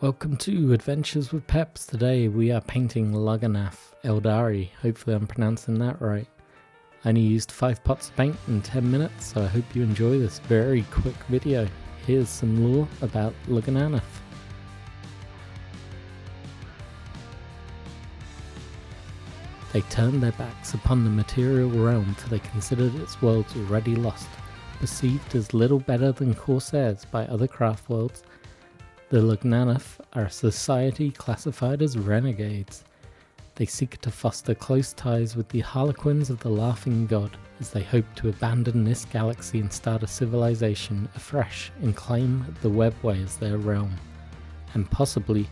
Welcome to Adventures with Peps. Today we are painting Lagnanev Aeldari. Hopefully I'm pronouncing that right. I only used 5 pots of paint in 10 minutes, so I hope you enjoy this very quick video. Here's some lore about Lagnanev. They turned their backs upon the material realm, for they considered its worlds already lost. Perceived as little better than corsairs by other craft worlds, the Lagnanev are a society classified as renegades. They seek to foster close ties with the harlequins of the Laughing God, as they hope to abandon this galaxy and start a civilization afresh and claim the Webway as their realm, and possibly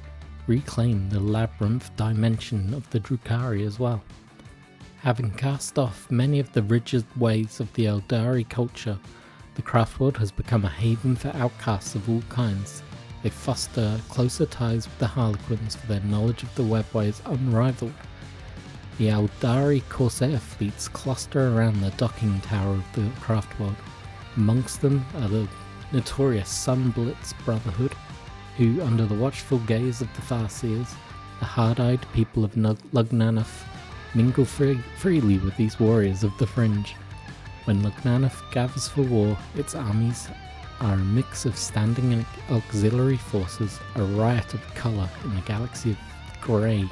reclaim the labyrinth dimension of the Drukhari as well. Having cast off many of the rigid ways of the Aeldari culture, the Craftworld has become a haven for outcasts of all kinds. They foster closer ties with the Harlequins, for their knowledge of the Webway is unrivaled. The Aeldari Corsair fleets cluster around the docking tower of the Craftworld. Amongst them are the notorious Sunblitz Brotherhood, who, under the watchful gaze of the Farseers, the hard-eyed people of Lagnanev, mingle freely with these warriors of the Fringe. When Lagnanev gathers for war, its armies are a mix of standing and auxiliary forces, a riot of colour in a galaxy of grey.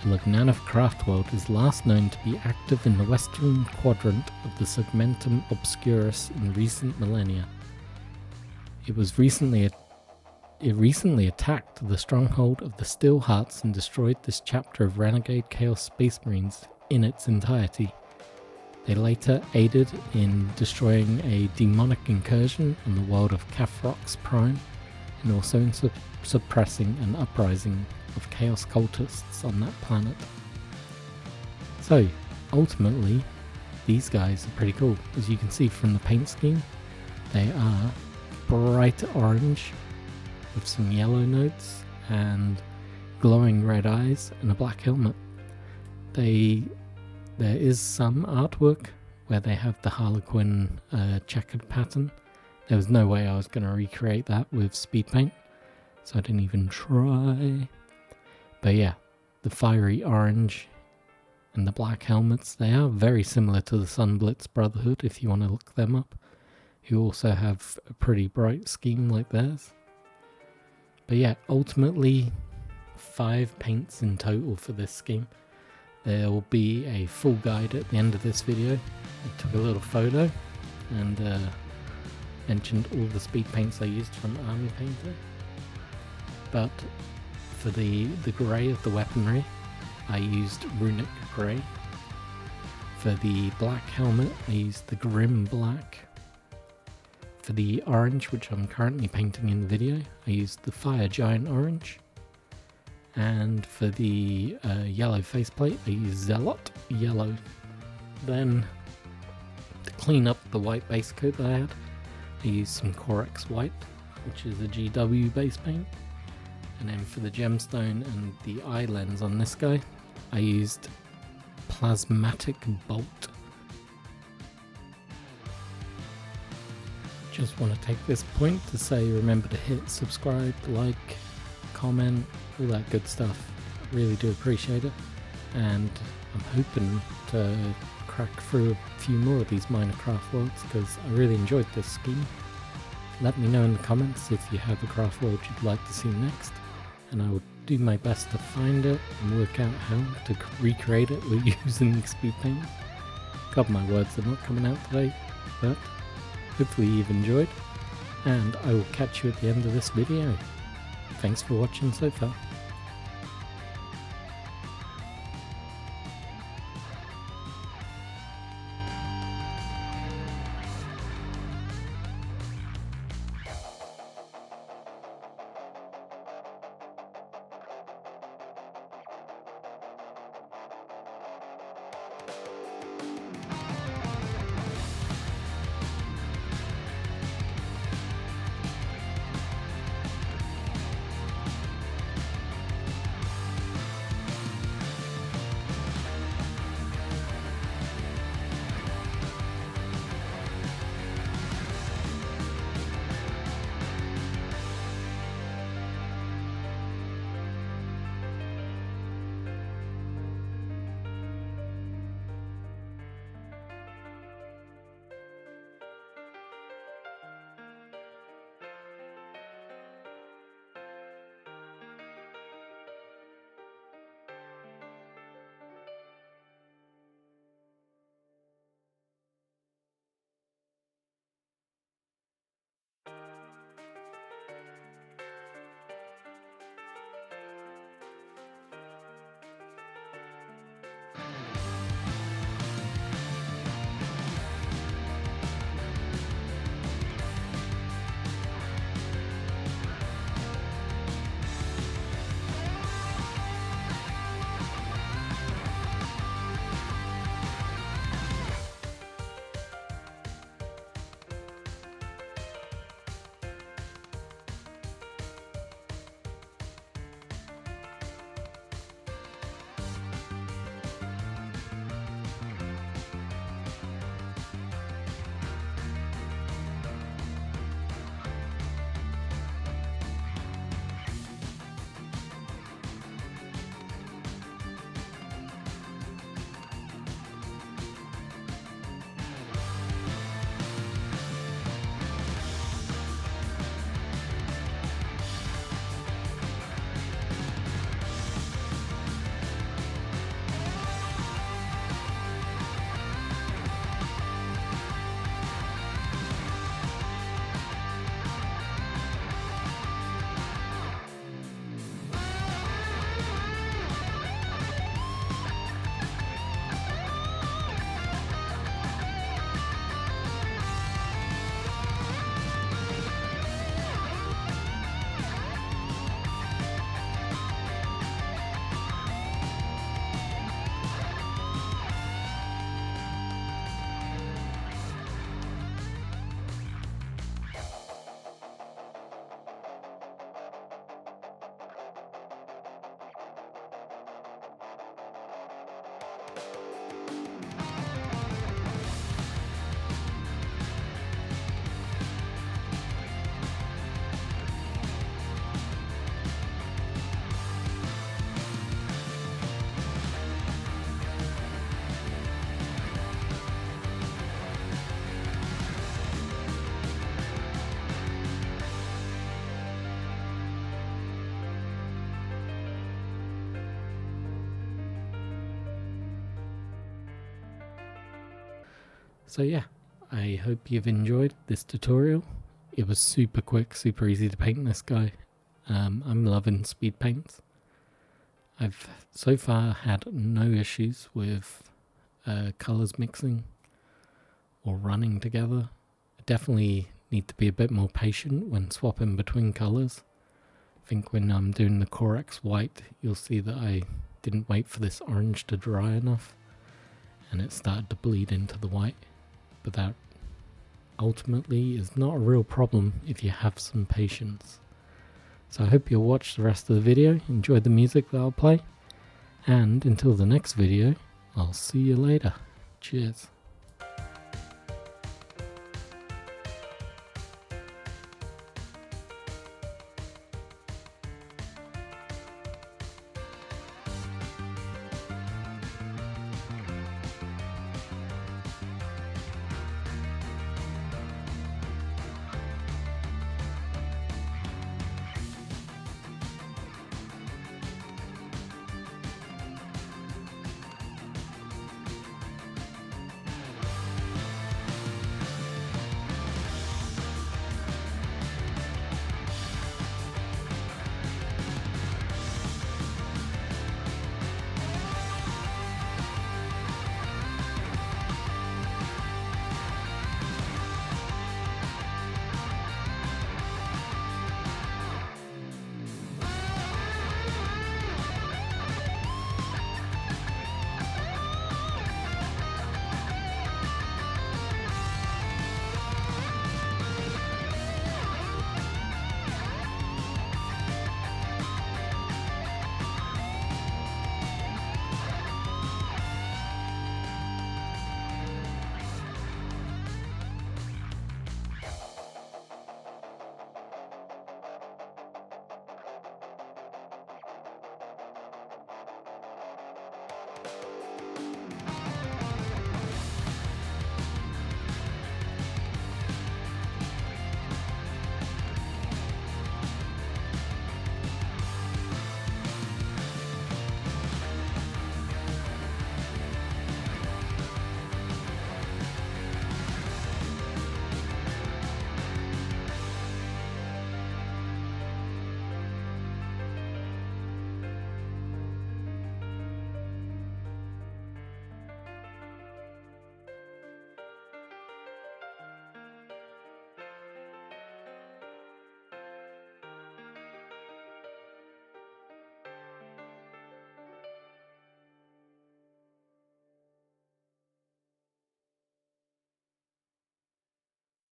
The Lagnanev Craftworld is last known to be active in the western quadrant of the Segmentum Obscurus in recent millennia. It recently attacked the stronghold of the Still Hearts and destroyed this chapter of Renegade Chaos Space Marines in its entirety. They later aided in destroying a demonic incursion on the world of Cathrox Prime, and also in suppressing an uprising of Chaos cultists on that planet. So, ultimately, these guys are pretty cool. As you can see from the paint scheme, they are bright orange with some yellow notes and glowing red eyes and a black helmet. There is some artwork where they have the Harlequin checkered pattern. There was no way I was going to recreate that with speed paint, so I didn't even try. But yeah, the fiery orange and the black helmets, they are very similar to the Sunblitz Brotherhood if you want to look them up, who also have a pretty bright scheme like theirs. But yeah, ultimately 5 paints in total for this scheme. There will be a full guide at the end of this video. I took a little photo and mentioned all the speed paints I used from Army Painter. But for the grey of the weaponry, I used Runic Grey. For the black helmet, I used the Grim Black. For the orange, which I'm currently painting in the video, I used the Fire Giant Orange. And for the yellow faceplate, I used Zealot Yellow. Then, to clean up the white base coat that I had, I used some Corex White, which is a GW base paint. And then for the gemstone and the eye lens on this guy, I used Plasmatic Bolt. Just want to take this point to say, remember to hit subscribe, like, comment, all that good stuff. I really do appreciate it, and I'm hoping to crack through a few more of these minor craft worlds because I really enjoyed this scheme. Let me know in the comments if you have a craft world you'd like to see next, and I will do my best to find it and work out how to recreate it with using speed paint. God, my words are not coming out today, but hopefully you've enjoyed, and I will catch you at the end of this video. Thanks for watching so far. So yeah, I hope you've enjoyed this tutorial. It was super quick, super easy to paint this guy. I'm loving speed paints. I've so far had no issues with colours mixing or running together. I definitely need to be a bit more patient when swapping between colours. I think when I'm doing the Corax white, you'll see that I didn't wait for this orange to dry enough and it started to bleed into the white. But that ultimately is not a real problem if you have some patience. So I hope you'll watch the rest of the video, enjoy the music that I'll play, and until the next video, I'll see you later. Cheers.